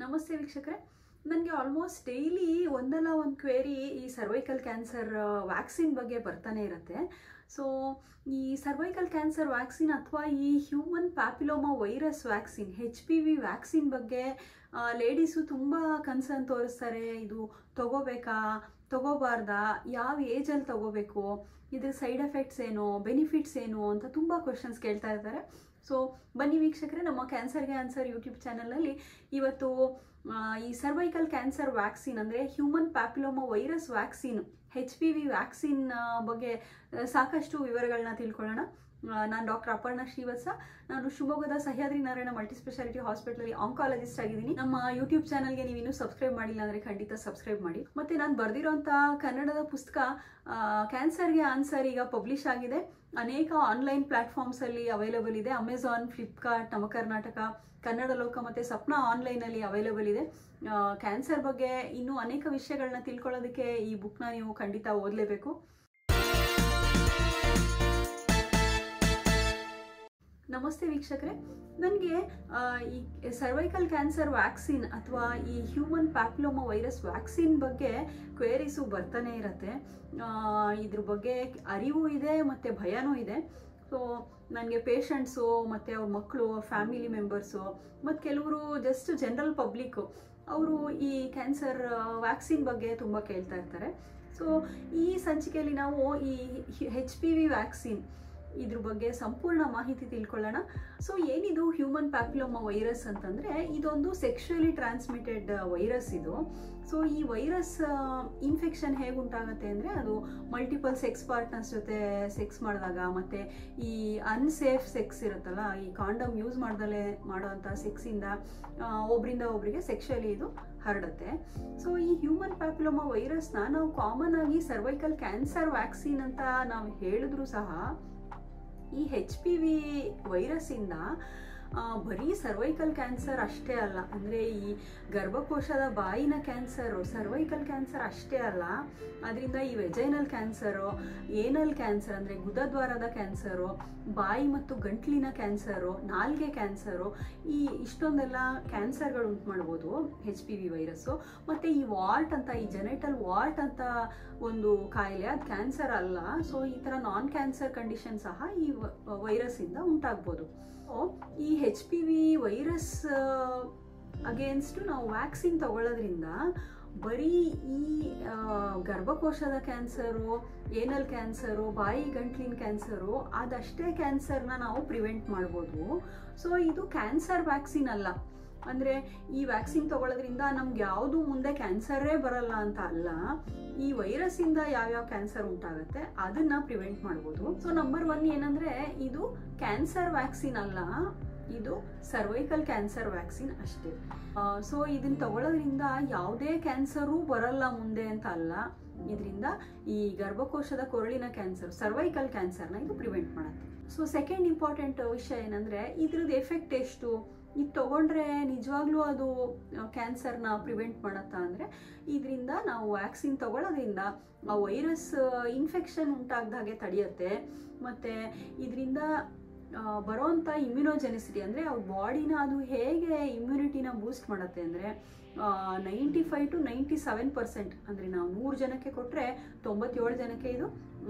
ನಮಸ್ತೆ ವೀಕ್ಷಕರೇ, ನನಗೆ ಆಲ್ಮೋಸ್ಟ್ ಡೈಲಿ ಒಂದಲ್ಲ ಒಂದು ಕ್ವೇರಿ ಈ ಸರ್ವೈಕಲ್ ಕ್ಯಾನ್ಸರ್ ವ್ಯಾಕ್ಸಿನ್ ಬಗ್ಗೆ ಬರ್ತಾನೆ ಇರುತ್ತೆ. ಸೊ ಈ ಸರ್ವೈಕಲ್ ಕ್ಯಾನ್ಸರ್ ವ್ಯಾಕ್ಸಿನ್ ಅಥವಾ ಈ human papilloma virus vaccine HPV vaccine ಬಗ್ಗೆ ಲೇಡೀಸು ತುಂಬ ಕನ್ಸರ್ನ್ ತೋರಿಸ್ತಾರೆ. ಇದು ತಗೋಬೇಕಾ ತಗೋಬಾರ್ದಾ, ಯಾವ ಏಜಲ್ಲಿ ತಗೋಬೇಕು, ಇದ್ರ ಸೈಡ್ ಎಫೆಕ್ಟ್ಸ್ ಏನು, ಬೆನಿಫಿಟ್ಸ್ ಏನು ಅಂತ ತುಂಬ ಕ್ವೆಶನ್ಸ್ ಕೇಳ್ತಾ ಇರ್ತಾರೆ. ಸೊ ಬನ್ನಿ ವೀಕ್ಷಕರೇ, ನಮ್ಮ ಕ್ಯಾನ್ಸರ್ಗೆ ಆನ್ಸರ್ ಯೂಟ್ಯೂಬ್ ಚಾನಲಲ್ಲಿ ಇವತ್ತು ಈ ಸರ್ವೈಕಲ್ ಕ್ಯಾನ್ಸರ್ ವ್ಯಾಕ್ಸಿನ್ ಅಂದರೆ human papilloma virus vaccine HPV vaccine ಬಗ್ಗೆ ಸಾಕಷ್ಟು ವಿವರಗಳನ್ನ ತಿಳ್ಕೊಳ್ಳೋಣ. ನಾನು ಡಾಕ್ಟರ್ ಅಪರ್ಣಾ ಶ್ರೀವತ್ಸ. ನಾನು ಶಿವಮೊಗ್ಗದ ಸಹ್ಯಾದ್ರಿ ನಾರಾಯಣ ಮಲ್ಟಿಸ್ಪೆಷಾಲಿಟಿ ಹಾಸ್ಪಿಟಲಲ್ಲಿ ಆಂಕಾಲಜಿಸ್ಟ್ ಆಗಿದ್ದೀನಿ. ನಮ್ಮ ಯೂಟ್ಯೂಬ್ ಚಾನಲ್ಗೆ ನೀವು ಇನ್ನೂ ಸಬ್ಸ್ಕ್ರೈಬ್ ಮಾಡಿಲ್ಲ ಅಂದರೆ ಖಂಡಿತ ಸಬ್ಸ್ಕ್ರೈಬ್ ಮಾಡಿ. ಮತ್ತು ನಾನು ಬರೆದಿರೋಂಥ ಕನ್ನಡದ ಪುಸ್ತಕ ಕ್ಯಾನ್ಸರ್ಗೆ ಆನ್ಸರ್ ಈಗ ಪಬ್ಲಿಷ್ ಆಗಿದೆ. ಅನೇಕ ಆನ್ಲೈನ್ ಪ್ಲ್ಯಾಟ್ಫಾರ್ಮ್ಸಲ್ಲಿ ಅವೈಲೇಬಲ್ ಇದೆ. ಅಮೆಝಾನ್, ಫ್ಲಿಪ್ಕಾರ್ಟ್, ನವಕರ್ನಾಟಕ, ಕನ್ನಡ ಲೋಕ ಮತ್ತು ಸಪ್ನಾ ಆನ್ಲೈನಲ್ಲಿ ಅವೈಲೇಬಲ್ ಇದೆ. ಕ್ಯಾನ್ಸರ್ ಬಗ್ಗೆ ಇನ್ನೂ ಅನೇಕ ವಿಷಯಗಳನ್ನ ತಿಳ್ಕೊಳ್ಳೋದಕ್ಕೆ ಈ ಬುಕ್ನ ನೀವು ಖಂಡಿತ ಓದಲೇಬೇಕು. ನಮಸ್ತೆ ವೀಕ್ಷಕರೇ, ನನಗೆ ಈ ಸರ್ವೈಕಲ್ ಕ್ಯಾನ್ಸರ್ ವ್ಯಾಕ್ಸಿನ್ ಅಥವಾ ಈ ಹ್ಯೂಮನ್ ಪ್ಯಾಪಿಲೋಮಾ ವೈರಸ್ ವ್ಯಾಕ್ಸಿನ್ ಬಗ್ಗೆ ಕ್ವೇರೀಸು ಬರ್ತಾನೆ ಇರುತ್ತೆ. ಇದ್ರ ಬಗ್ಗೆ ಅರಿವು ಇದೆ ಮತ್ತು ಭಯನೂ ಇದೆ. ಸೊ ನನಗೆ ಪೇಷಂಟ್ಸು ಮತ್ತು ಅವ್ರ ಮಕ್ಕಳು, ಫ್ಯಾಮಿಲಿ ಮೆಂಬರ್ಸು ಮತ್ತು ಕೆಲವರು ಜಸ್ಟ್ ಜನರಲ್ ಪಬ್ಲಿಕ್ಕು ಅವರು ಈ ಕ್ಯಾನ್ಸರ್ ವ್ಯಾಕ್ಸಿನ್ ಬಗ್ಗೆ ತುಂಬ ಕೇಳ್ತಾ ಇರ್ತಾರೆ. ಸೊ ಈ ಸಂಚಿಕೆಯಲ್ಲಿ ನಾವು ಈ HPV ವ್ಯಾಕ್ಸಿನ್ ಇದ್ರ ಬಗ್ಗೆ ಸಂಪೂರ್ಣ ಮಾಹಿತಿ ತಿಳ್ಕೊಳ್ಳೋಣ. ಸೊ ಏನಿದು ಹ್ಯೂಮನ್ ಪ್ಯಾಪಿಲೋಮಾ ವೈರಸ್ ಅಂತಂದರೆ, ಇದೊಂದು ಸೆಕ್ಷುಯಲಿ ಟ್ರಾನ್ಸ್ಮಿಟೆಡ್ ವೈರಸ್ ಇದು. ಸೊ ಈ ವೈರಸ್ ಇನ್ಫೆಕ್ಷನ್ ಹೇಗೆ ಉಂಟಾಗುತ್ತೆ ಅಂದರೆ, ಅದು ಮಲ್ಟಿಪಲ್ ಸೆಕ್ಸ್ ಪಾರ್ಟ್ನರ್ಸ್ ಜೊತೆ ಸೆಕ್ಸ್ ಮಾಡಿದಾಗ, ಮತ್ತು ಈ ಅನ್ಸೇಫ್ ಸೆಕ್ಸ್ ಇರುತ್ತಲ್ಲ, ಈ ಕಾಂಡಮ್ ಯೂಸ್ ಮಾಡ್ದಲೇ ಮಾಡೋವಂಥ ಸೆಕ್ಸಿಂದ ಒಬ್ಬರಿಂದ ಒಬ್ಬರಿಗೆ ಸೆಕ್ಷುಯಲಿ ಇದು ಹರಡುತ್ತೆ. ಸೊ ಈ ಹ್ಯೂಮನ್ ಪ್ಯಾಪಿಲೋಮಾ ವೈರಸ್ನ ನಾವು ಕಾಮನ್ ಆಗಿ ಸರ್ವೈಕಲ್ ಕ್ಯಾನ್ಸರ್ ವ್ಯಾಕ್ಸಿನ್ ಅಂತ ನಾವು ಹೇಳಿದ್ರು ಸಹ, ಈ HPV ವೈರಸ್ಸಿಂದ ಬರೀ ಸರ್ವೈಕಲ್ ಕ್ಯಾನ್ಸರ್ ಅಷ್ಟೇ ಅಲ್ಲ, ಅಂದರೆ ಈ ಗರ್ಭಕೋಶದ ಬಾಯಿನ ಕ್ಯಾನ್ಸರು ಸರ್ವೈಕಲ್ ಕ್ಯಾನ್ಸರ್ ಅಷ್ಟೇ ಅಲ್ಲ, ಅದರಿಂದ ಈ ವೆಜೈನಲ್ ಕ್ಯಾನ್ಸರು, ಏನಲ್ ಕ್ಯಾನ್ಸರ್ ಅಂದರೆ ಗುದದ್ವಾರದ ಕ್ಯಾನ್ಸರು, ಬಾಯಿ ಮತ್ತು ಗಂಟ್ಲಿನ ಕ್ಯಾನ್ಸರು, ನಾಲ್ಗೆ ಕ್ಯಾನ್ಸರು, ಈ ಇಷ್ಟೊಂದೆಲ್ಲ ಕ್ಯಾನ್ಸರ್ಗಳು ಉಂಟು ಮಾಡ್ಬೋದು HPV ವೈರಸ್ಸು. ಮತ್ತು ಈ ವಾರ್ಟ್ ಅಂತ, ಈ ಜೆನೆಟಲ್ ವಾರ್ಟ್ ಅಂತ ಒಂದು ಕಾಯಿಲೆ, ಅದು ಕ್ಯಾನ್ಸರ್ ಅಲ್ಲ. ಸೊ ಈ ಥರ ನಾನ್ ಕ್ಯಾನ್ಸರ್ ಕಂಡೀಷನ್ ಸಹ ಈ ವೈರಸ್ಸಿಂದ ಉಂಟಾಗ್ಬೋದು. ಈ HPV ವೈರಸ್ ಅಗೇನ್ಸ್ಟ್ ನಾವು ವ್ಯಾಕ್ಸಿನ್ ತಗೊಳ್ಳೋದ್ರಿಂದ ಬರೀ ಈ ಗರ್ಭಕೋಶದ ಕ್ಯಾನ್ಸರು, ಏನಲ್ ಕ್ಯಾನ್ಸರು, ಬಾಯಿ ಗಂಟ್ಲಿನ ಕ್ಯಾನ್ಸರು ಅದಷ್ಟೇ ಕ್ಯಾನ್ಸರ್ನ ನಾವು ಪ್ರಿವೆಂಟ್ ಮಾಡ್ಬೋದು. ಸೊ ಇದು ಕ್ಯಾನ್ಸರ್ ವ್ಯಾಕ್ಸಿನ್ ಅಲ್ಲ. ಅಂದರೆ ಈ ವ್ಯಾಕ್ಸಿನ್ ತಗೊಳ್ಳೋದ್ರಿಂದ ನಮ್ಗೆ ಯಾವುದು ಮುಂದೆ ಕ್ಯಾನ್ಸರೇ ಬರಲ್ಲ ಅಂತ ಅಲ್ಲ, ಈ ವೈರಸ್ಸಿಂದ ಯಾವ್ಯಾವ ಕ್ಯಾನ್ಸರ್ ಉಂಟಾಗುತ್ತೆ ಅದನ್ನ ಪ್ರಿವೆಂಟ್ ಮಾಡ್ಬೋದು. ಸೊ ನಂಬರ್ 1 ಏನಂದರೆ, ಇದು ಕ್ಯಾನ್ಸರ್ ವ್ಯಾಕ್ಸಿನ್ ಅಲ್ಲ, ಇದು ಸರ್ವೈಕಲ್ ಕ್ಯಾನ್ಸರ್ ವ್ಯಾಕ್ಸಿನ್ ಅಷ್ಟೇ. ಸೊ ಇದನ್ನ ತಗೊಳ್ಳೋದ್ರಿಂದ ಯಾವುದೇ ಕ್ಯಾನ್ಸರು ಬರಲ್ಲ ಮುಂದೆ ಅಂತ ಅಲ್ಲ, ಇದರಿಂದ ಈ ಗರ್ಭಕೋಶದ ಕೊರಳಿನ ಕ್ಯಾನ್ಸರ್, ಸರ್ವೈಕಲ್ ಕ್ಯಾನ್ಸರ್ನ ಇದು ಪ್ರಿವೆಂಟ್ ಮಾಡುತ್ತೆ. ಸೊ ಸೆಕೆಂಡ್ ಇಂಪಾರ್ಟೆಂಟ್ ವಿಷಯ ಏನಂದರೆ, ಇದ್ರದ್ದು ಎಫೆಕ್ಟ್ ಎಷ್ಟು, ಇದು ತೊಗೊಂಡ್ರೆ ನಿಜವಾಗ್ಲೂ ಅದು ಕ್ಯಾನ್ಸರ್ನ ಪ್ರಿವೆಂಟ್ ಮಾಡುತ್ತಾ ಅಂದರೆ, ಇದರಿಂದ ನಾವು ವ್ಯಾಕ್ಸಿನ್ ತಗೊಳ್ಳೋದ್ರಿಂದ ಆ ವೈರಸ್ ಇನ್ಫೆಕ್ಷನ್ ಉಂಟಾಗ್ದಾಗೆ ತಡೆಯುತ್ತೆ. ಮತ್ತು ಇದರಿಂದ ಬರೋವಂಥ ಇಮ್ಯುನೋಜೆನಿಸಿಟಿ ಅಂದರೆ ಅವ್ರ ಬಾಡಿನ ಅದು ಹೇಗೆ ಇಮ್ಯುನಿಟಿನ ಬೂಸ್ಟ್ ಮಾಡುತ್ತೆ ಅಂದರೆ, 95 to 97%, ಅಂದರೆ ನಾವು 100 ಜನಕ್ಕೆ ಕೊಟ್ಟರೆ 97 ಜನಕ್ಕೆ ಇದು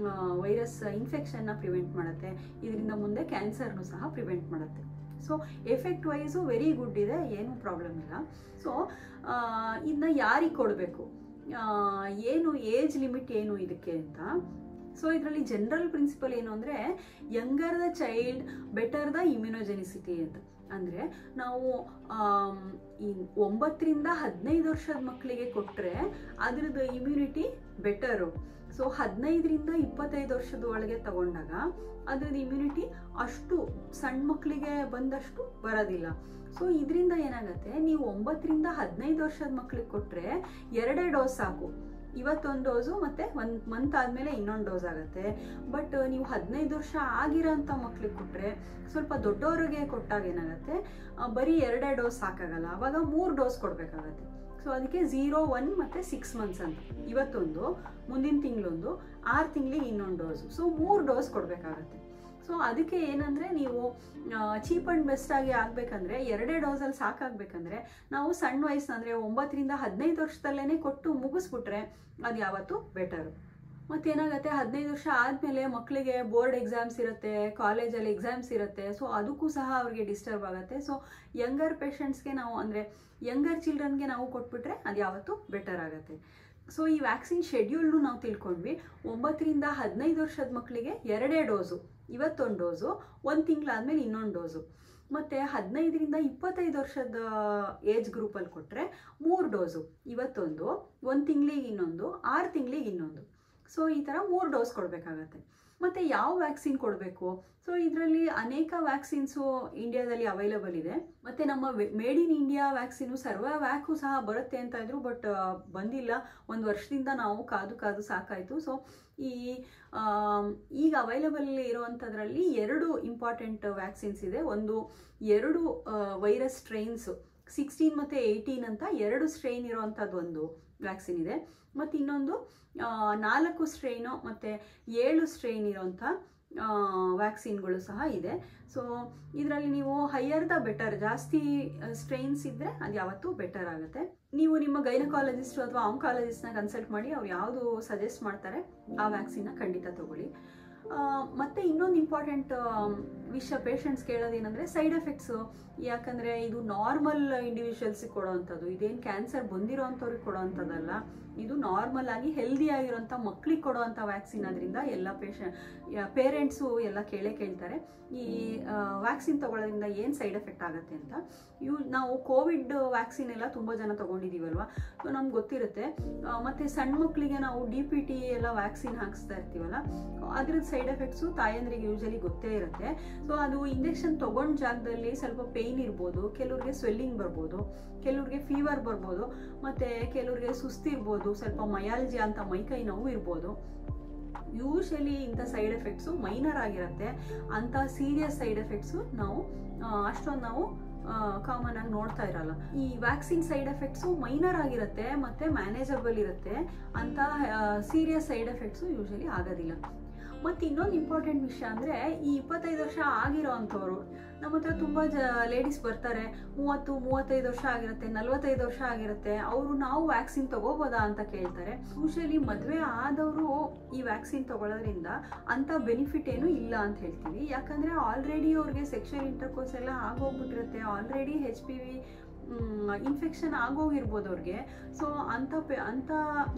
ವೈರಸ್ ಇನ್ಫೆಕ್ಷನ್ನ ಪ್ರಿವೆಂಟ್ ಮಾಡುತ್ತೆ. ಇದರಿಂದ ಮುಂದೆ ಕ್ಯಾನ್ಸರ್ನು ಸಹ ಪ್ರಿವೆಂಟ್ ಮಾಡುತ್ತೆ. So effect wise very good ಇದೆ, ಏನೂ ಪ್ರಾಬ್ಲಮ್ ಇಲ್ಲ. ಸೊ ಇದನ್ನ ಯಾರಿಗೆ ಕೊಡಬೇಕು, ಏನು ಏಜ್ ಲಿಮಿಟ್ ಏನು ಇದಕ್ಕೆ ಅಂತ. ಸೊ ಇದರಲ್ಲಿ ಜನರಲ್ ಪ್ರಿನ್ಸಿಪಲ್ ಏನು ಅಂದರೆ, younger the child better the immunogenicity ಅಂತ. ಅಂದರೆ ನಾವು ಈ 9 ರಿಂದ 15 ವರ್ಷದ ಮಕ್ಕಳಿಗೆ ಕೊಟ್ಟರೆ ಅದ್ರದ್ದು ಇಮ್ಯುನಿಟಿ ಬೆಟರು. ಸೊ 15 ರಿಂದ 25 ವರ್ಷದ ಒಳಗೆ ತಗೊಂಡಾಗ ಅದ್ರದ್ದು ಇಮ್ಯುನಿಟಿ ಅಷ್ಟು ಸಣ್ಣ ಮಕ್ಕಳಿಗೆ ಬಂದಷ್ಟು ಬರೋದಿಲ್ಲ. ಸೊ ಇದರಿಂದ ಏನಾಗುತ್ತೆ, ನೀವು 9 ರಿಂದ 15 ವರ್ಷದ ಮಕ್ಕಳಿಗೆ ಕೊಟ್ಟರೆ 2 ಡೋಸ್ ಸಾಕು. ಇವತ್ತೊಂದು ಡೋಸು ಮತ್ತು 1 ಮಂತ್ ಆದಮೇಲೆ ಇನ್ನೊಂದು ಡೋಸ್ ಆಗುತ್ತೆ. ಬಟ್ ನೀವು 15 ವರ್ಷ ಆಗಿರೋಂಥ ಮಕ್ಳಿಗೆ ಕೊಟ್ಟರೆ, ಸ್ವಲ್ಪ ದೊಡ್ಡವರಿಗೆ ಕೊಟ್ಟಾಗ ಏನಾಗುತ್ತೆ, ಬರೀ 2 ಡೋಸ್ ಸಾಕಾಗಲ್ಲ, ಆವಾಗ 3 ಡೋಸ್ ಕೊಡಬೇಕಾಗತ್ತೆ. ಸೊ ಅದಕ್ಕೆ 0, 1 ಮತ್ತು 6 ಮಂತ್ಸ್ ಅಂತ, ಇವತ್ತೊಂದು, ಮುಂದಿನ ತಿಂಗಳೊಂದು, 6 ತಿಂಗಳಿಗೆ ಇನ್ನೊಂದು ಡೋಸು. ಸೊ 3 ಡೋಸ್ ಕೊಡಬೇಕಾಗತ್ತೆ. ಸೊ ಸೊ ಅದಕ್ಕೆ ಏನಂದರೆ ನೀವು ಚೀಪ್ ಆ್ಯಂಡ್ ಬೆಸ್ಟ್ ಆಗಿ ಆಗಬೇಕಂದ್ರೆ 2 ಡೋಸಲ್ಲಿ ಸಾಕಾಗಬೇಕಂದ್ರೆ ನಾವು ಸಣ್ಣ ವಯಸ್ಸು ಅಂದರೆ 9 ರಿಂದ 15 ವರ್ಷದಲ್ಲೇ ಕೊಟ್ಟು ಮುಗಿಸ್ಬಿಟ್ರೆ ಅದು ಯಾವತ್ತೂ ಬೆಟರು. ಮತ್ತೇನಾಗುತ್ತೆ, 15 ವರ್ಷ ಆದಮೇಲೆ ಮಕ್ಕಳಿಗೆ ಬೋರ್ಡ್ ಎಕ್ಸಾಮ್ಸ್ ಇರುತ್ತೆ, ಕಾಲೇಜಲ್ಲಿ ಎಕ್ಸಾಮ್ಸ್ ಇರುತ್ತೆ. ಸೊ ಅದಕ್ಕೂ ಸಹ ಅವ್ರಿಗೆ ಡಿಸ್ಟರ್ಬ್ ಆಗುತ್ತೆ. ಸೊ ಯಂಗರ್ ಪೇಷಂಟ್ಸ್ಗೆ ನಾವು ಅಂದರೆ ಯಂಗರ್ ಚಿಲ್ಡ್ರನ್ಗೆ ನಾವು ಕೊಟ್ಬಿಟ್ರೆ ಅದು ಯಾವತ್ತೂ ಬೆಟರ್ ಆಗುತ್ತೆ. ಸೊ ಈ ವ್ಯಾಕ್ಸಿನ್ ಶೆಡ್ಯೂಲ್ನು ನಾವು ತಿಳ್ಕೊಂಡ್ವಿ. 9 ರಿಂದ 15 ವರ್ಷದ ಮಕ್ಕಳಿಗೆ 2 ಡೋಸು, ಇವತ್ತೊಂದು ಡೋಸು, 1 ತಿಂಗಳಾದಮೇಲೆ ಇನ್ನೊಂದು ಡೋಸು. ಮತ್ತು 15 ರಿಂದ 25 ವರ್ಷದ ಏಜ್ ಗ್ರೂಪಲ್ಲಿ ಕೊಟ್ಟರೆ 3 ಡೋಸು, ಇವತ್ತೊಂದು, 1 ತಿಂಗಳಿಗೆ ಇನ್ನೊಂದು, 6 ತಿಂಗಳಿಗೆ ಇನ್ನೊಂದು. ಸೊ ಈ ಥರ 3 ಡೋಸ್ ಕೊಡಬೇಕಾಗತ್ತೆ. ಮತ್ತು ಯಾವ ವ್ಯಾಕ್ಸಿನ್ ಕೊಡಬೇಕು? ಸೊ ಇದರಲ್ಲಿ ಅನೇಕ ವ್ಯಾಕ್ಸಿನ್ಸು ಇಂಡಿಯಾದಲ್ಲಿ ಅವೈಲಬಲ್ ಇದೆ. ಮತ್ತು ನಮ್ಮ ಮೇಡ್ ಇನ್ ಇಂಡಿಯಾ ವ್ಯಾಕ್ಸಿನು ಸರ್ವವ್ಯಾಕು ಸಹ ಬರುತ್ತೆ ಅಂತ ಇದ್ರು, ಬಟ್ ಬಂದಿಲ್ಲ. 1 ವರ್ಷದಿಂದ ನಾವು ಕಾದು ಸಾಕಾಯಿತು. ಸೊ ಈಗ ಅವೈಲಬಲ್ ಇರುವಂಥದ್ರಲ್ಲಿ 2 ಇಂಪಾರ್ಟೆಂಟ್ ವ್ಯಾಕ್ಸಿನ್ಸ್ ಇದೆ. ಒಂದು 2 ವೈರಸ್ ಸ್ಟ್ರೈನ್ಸು 16 ಮತ್ತು 18 ಅಂತ 2 ಸ್ಟ್ರೈನ್ ಇರೋವಂಥದ್ದು ಒಂದು ವ್ಯಾಕ್ಸಿನ್ ಇದೆ. ಮತ್ತು ಇನ್ನೊಂದು 4 ಸ್ಟ್ರೈನು ಮತ್ತು 7 ಸ್ಟ್ರೈನ್ ಇರೋಂಥ ವ್ಯಾಕ್ಸಿನ್ಗಳು ಸಹ ಇದೆ. ಸೊ ಇದರಲ್ಲಿ ನೀವು ಹೈಯರ್ ದ ಬೆಟರ್, ಜಾಸ್ತಿ ಸ್ಟ್ರೈನ್ಸ್ ಇದ್ದರೆ ಅದು ಯಾವತ್ತೂ ಬೆಟರ್ ಆಗುತ್ತೆ. ನೀವು ನಿಮ್ಮ ಗೈನಕಾಲಜಿಸ್ಟ್ ಅಥವಾ ಆಂಕಾಲಜಿಸ್ಟ್ನ ಕನ್ಸಲ್ಟ್ ಮಾಡಿ ಅವ್ರು ಯಾವುದು ಸಜೆಸ್ಟ್ ಮಾಡ್ತಾರೆ ಆ ವ್ಯಾಕ್ಸಿನ್ನ ಖಂಡಿತ ತಗೊಳ್ಳಿ. ಮತ್ತು ಇನ್ನೊಂದು ಇಂಪಾರ್ಟೆಂಟ್ ವಿಷಯ ಪೇಷಂಟ್ಸ್ ಕೇಳೋದೇನೆಂದರೆ ಸೈಡ್ ಎಫೆಕ್ಟ್ಸು. ಯಾಕಂದರೆ ಇದು ನಾರ್ಮಲ್ ಇಂಡಿವಿಜುವಲ್ಸಿಗೆ ಕೊಡೋವಂಥದ್ದು, ಇದೇನು ಕ್ಯಾನ್ಸರ್ ಬಂದಿರೋ ಅಂಥವ್ರಿಗೆ ಕೊಡೋವಂಥದ್ದಲ್ಲ. ಇದು ನಾರ್ಮಲ್ ಆಗಿ ಹೆಲ್ದಿ ಆಗಿರೋಂಥ ಮಕ್ಕಳಿಗೆ ಕೊಡೋವಂಥ ವ್ಯಾಕ್ಸಿನ್. ಅದರಿಂದ ಎಲ್ಲ ಪೇರೆಂಟ್ಸು ಎಲ್ಲ ಕೇಳ್ತಾರೆ ಈ ವ್ಯಾಕ್ಸಿನ್ ತೊಗೊಳ್ಳೋದ್ರಿಂದ ಏನು ಸೈಡ್ ಎಫೆಕ್ಟ್ ಆಗುತ್ತೆ ಅಂತ. ನಾವು ಕೋವಿಡ್ ವ್ಯಾಕ್ಸಿನ್ ಎಲ್ಲ ತುಂಬ ಜನ ತೊಗೊಂಡಿದ್ದೀವಲ್ವ, ಸೊ ನಮ್ಗೆ ಗೊತ್ತಿರುತ್ತೆ. ಮತ್ತು ಸಣ್ಣ ಮಕ್ಕಳಿಗೆ ನಾವು DPT ಎಲ್ಲ ವ್ಯಾಕ್ಸಿನ್ ಹಾಕಿಸ್ತಾ ಇರ್ತೀವಲ್ಲ, ಅದ್ರದ್ದು ಸೈಡ್ ಎಫೆಕ್ಟ್ಸು ತಾಯಂದ್ರಿಗೆ ಯೂಶಲಿ ಗೊತ್ತೇ ಇರುತ್ತೆ. ಸೊ ಅದು ಇಂಜೆಕ್ಷನ್ ತೊಗೊಂಡ ಜಾಗದಲ್ಲಿ ಸ್ವಲ್ಪ ಪೇಯ್ನ್ ಇರ್ಬೋದು, ಕೆಲವ್ರಿಗೆ ಸ್ವೆಲ್ಲಿಂಗ್ ಬರ್ಬೋದು, ಕೆಲವ್ರಿಗೆ ಫೀವರ್ ಬರ್ಬೋದು, ಮತ್ತು ಕೆಲವ್ರಿಗೆ ಸುಸ್ತಿರ್ಬೋದು, ಸ್ವಲ್ಪ ಮಯಾಲ್ಜಿಯಾ ಅಂತ ಮೈಕೈ ನೋವು ಇರ್ಬೋದು. ಯೂಶಲಿ ಇಂಥ ಸೈಡ್ ಎಫೆಕ್ಟ್ಸು ಮೈನರ್ ಆಗಿರುತ್ತೆ. ಅಂಥ ಸೀರಿಯಸ್ ಸೈಡ್ ಎಫೆಕ್ಟ್ಸು ಅಷ್ಟೊಂದು ನಾವು ಕಾಮನ್ ಆಗಿ ನೋಡ್ತಾ ಇರಲ್ಲ. ಈ ವ್ಯಾಕ್ಸಿನ್ ಸೈಡ್ ಎಫೆಕ್ಟ್ಸು ಮೈನರ್ ಆಗಿರುತ್ತೆ ಮತ್ತು ಮ್ಯಾನೇಜಬಲ್ ಇರುತ್ತೆ. ಅಂಥ ಸೀರಿಯಸ್ ಸೈಡ್ ಎಫೆಕ್ಟ್ಸು ಯೂಶಲಿ ಆಗೋದಿಲ್ಲ. ಮತ್ತು ಇನ್ನೊಂದು ಇಂಪಾರ್ಟೆಂಟ್ ವಿಷಯ ಅಂದರೆ ಈ 25 ವರ್ಷ ಆಗಿರೋ ಅಂಥವ್ರು ನಮ್ಮ ಹತ್ರ ತುಂಬ ಲೇಡೀಸ್ ಬರ್ತಾರೆ, 30-35 ವರ್ಷ ಆಗಿರುತ್ತೆ, 45 ವರ್ಷ ಆಗಿರುತ್ತೆ. ಅವರು ನಾವು ವ್ಯಾಕ್ಸಿನ್ ತೊಗೋಬೋದಾ ಅಂತ ಕೇಳ್ತಾರೆ. ಯೂಶಲಿ ಮದುವೆ ಆದವರು ಈ ವ್ಯಾಕ್ಸಿನ್ ತೊಗೊಳ್ಳೋದ್ರಿಂದ ಅಂಥ ಬೆನಿಫಿಟ್ ಏನೂ ಇಲ್ಲ ಅಂತ ಹೇಳ್ತೀವಿ. ಯಾಕಂದರೆ ಆಲ್ರೆಡಿ ಅವ್ರಿಗೆ ಸೆಕ್ಷುವಲ್ ಇಂಟರ್ಕೋರ್ಸ್ ಎಲ್ಲ ಆಗೋಗ್ಬಿಟ್ಟಿರುತ್ತೆ, ಆಲ್ರೆಡಿ HPV ಇನ್ಫೆಕ್ಷನ್ ಆಗೋಗಿರ್ಬೋದು ಅವ್ರಿಗೆ. ಸೊ ಅಂಥ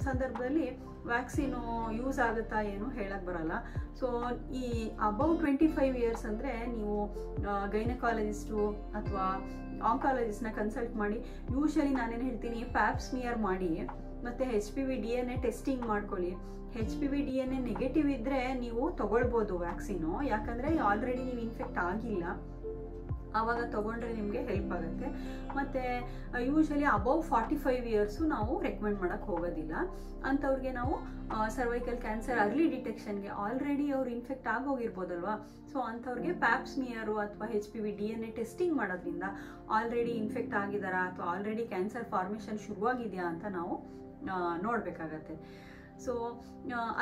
ಸಂದರ್ಭದಲ್ಲಿ ವ್ಯಾಕ್ಸಿನು ಯೂಸ್ ಆಗುತ್ತಾ ಏನು ಹೇಳಕ್ಕೆ ಬರಲ್ಲ. ಸೊ ಈ ಅಬೌವ್ 25 ಇಯರ್ಸ್ ಅಂದರೆ ನೀವು ಗೈನಕಾಲಜಿಸ್ಟು ಅಥವಾ ಆಂಕಾಲಜಿಸ್ಟ್ನ ಕನ್ಸಲ್ಟ್ ಮಾಡಿ. ಯೂಶಲಿ ನಾನೇನು ಹೇಳ್ತೀನಿ, ಪ್ಯಾಪ್ ಸ್ಮಿಯರ್ ಮಾಡಿ ಮತ್ತು HPV DNA ಟೆಸ್ಟಿಂಗ್ ಮಾಡ್ಕೊಳ್ಳಿ. HPV DNA ನೆಗೆಟಿವ್ ಇದ್ದರೆ ನೀವು ತೊಗೊಳ್ಬೋದು ವ್ಯಾಕ್ಸಿನು, ಯಾಕಂದರೆ ಆಲ್ರೆಡಿ ನೀವು ಇನ್ಫೆಕ್ಟ್ ಆಗಿಲ್ಲ, ಆವಾಗ ತೊಗೊಂಡ್ರೆ ನಿಮಗೆ ಹೆಲ್ಪ್ ಆಗುತ್ತೆ. ಮತ್ತು ಯೂಶಲಿ ಅಬೌವ್ 45 ಇಯರ್ಸು ನಾವು ರೆಕಮೆಂಡ್ ಮಾಡೋಕ್ಕೆ ಹೋಗೋದಿಲ್ಲ. ಅಂಥವ್ರಿಗೆ ನಾವು ಸರ್ವೈಕಲ್ ಕ್ಯಾನ್ಸರ್ ಅರ್ಲಿ ಡಿಟೆಕ್ಷನ್ಗೆ ಆಲ್ರೆಡಿ ಅವ್ರು ಇನ್ಫೆಕ್ಟ್ ಆಗೋಗಿರ್ಬೋದಲ್ವಾ. ಸೊ ಅಂಥವ್ರಿಗೆ ಪ್ಯಾಪ್ ಸ್ಮಿಯರು ಅಥವಾ HPV DNA ಟೆಸ್ಟಿಂಗ್ ಮಾಡೋದ್ರಿಂದ ಆಲ್ರೆಡಿ ಇನ್ಫೆಕ್ಟ್ ಆಗಿದ್ದಾರಾ ಅಥವಾ ಆಲ್ರೆಡಿ ಕ್ಯಾನ್ಸರ್ ಫಾರ್ಮೇಷನ್ ಶುರುವಾಗಿದೆಯಾ ಅಂತ ನಾವು ನೋಡಬೇಕಾಗತ್ತೆ. ಸೊ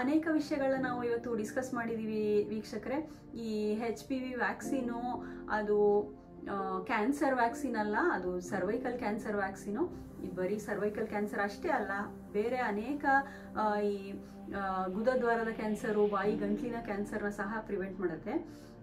ಅನೇಕ ವಿಷಯಗಳನ್ನ ನಾವು ಇವತ್ತು ಡಿಸ್ಕಸ್ ಮಾಡಿದ್ದೀವಿ ವೀಕ್ಷಕರೇ. ಈ HPV ವ್ಯಾಕ್ಸಿನು ಅದು ಕ್ಯಾನ್ಸರ್ ವ್ಯಾಕ್ಸಿನ್ ಅಲ್ಲ, ಅದು ಸರ್ವೈಕಲ್ ಕ್ಯಾನ್ಸರ್ ವ್ಯಾಕ್ಸಿನು. ಈ ಬರೀ ಸರ್ವೈಕಲ್ ಕ್ಯಾನ್ಸರ್ ಅಷ್ಟೇ ಅಲ್ಲ, ಬೇರೆ ಅನೇಕ ಈ ಗುದದ್ವಾರದ ಕ್ಯಾನ್ಸರು, ಬಾಯಿ ಗಂಟ್ಲಿನ ಕ್ಯಾನ್ಸರ್ನ ಸಹ ಪ್ರಿವೆಂಟ್ ಮಾಡುತ್ತೆ.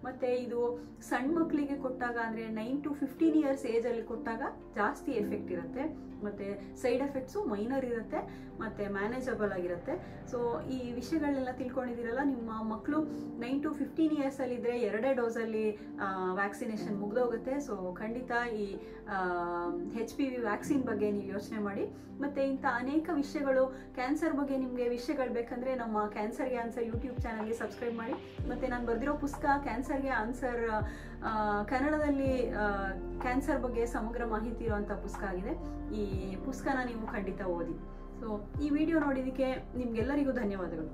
ಮತ್ತು ಇದು ಸಣ್ಣ ಮಕ್ಕಳಿಗೆ ಕೊಟ್ಟಾಗ ಅಂದರೆ 9 to 15 ಇಯರ್ಸ್ ಏಜಲ್ಲಿ ಕೊಟ್ಟಾಗ ಜಾಸ್ತಿ ಎಫೆಕ್ಟ್ ಇರುತ್ತೆ. ಮತ್ತು ಸೈಡ್ ಎಫೆಕ್ಟ್ಸು ಮೈನರ್ ಇರುತ್ತೆ ಮತ್ತು ಮ್ಯಾನೇಜಬಲ್ ಆಗಿರುತ್ತೆ. ಸೊ ಈ ವಿಷಯಗಳನ್ನೆಲ್ಲ ತಿಳ್ಕೊಂಡಿದ್ದೀರಲ್ಲ. ನಿಮ್ಮ ಮಕ್ಕಳು 9 to 15 ಇಯರ್ಸಲ್ಲಿದ್ದರೆ 2 ಡೋಸಲ್ಲಿ ವ್ಯಾಕ್ಸಿನೇಷನ್ ಮುಗಿದೋಗುತ್ತೆ. ಸೊ ಖಂಡಿತ ಈ HPV ವ್ಯಾಕ್ಸಿನ್ ಬಗ್ಗೆ ನೀವು ಯೋಚನೆ ಮಾಡಿ. ಮತ್ತು ಇಂಥ ಅನೇಕ ವಿಷಯಗಳು, ಕ್ಯಾನ್ಸರ್ ಬಗ್ಗೆ ನಿಮಗೆ ವಿಷಯಗಳು ಬೇಕಂದರೆ ನಮ್ಮ ಕ್ಯಾನ್ಸರ್ಗೆ ಆನ್ಸರ್ ಯೂಟ್ಯೂಬ್ ಚಾನಲ್ಗೆ ಸಬ್ಸ್ಕ್ರೈಬ್ ಮಾಡಿ. ಮತ್ತು ನಾನು ಬರೆದಿರೋ ಪುಸ್ತಕ ಕ್ಯಾನ್ಸರ್ಗೆ ಆನ್ಸರ್ ಕನ್ನಡದಲ್ಲಿ ಕ್ಯಾನ್ಸರ್ ಬಗ್ಗೆ ಸಮಗ್ರ ಮಾಹಿತಿ ಇರುವಂಥ ಪುಸ್ತಕ ಆಗಿದೆ. ಈ ಪುಸ್ತಕನ ನೀವು ಖಂಡಿತ ಓದಿ. ಸೊ ಈ ವಿಡಿಯೋ ನೋಡಿದ್ದಕ್ಕೆ ನಿಮಗೆಲ್ಲರಿಗೂ ಧನ್ಯವಾದಗಳು.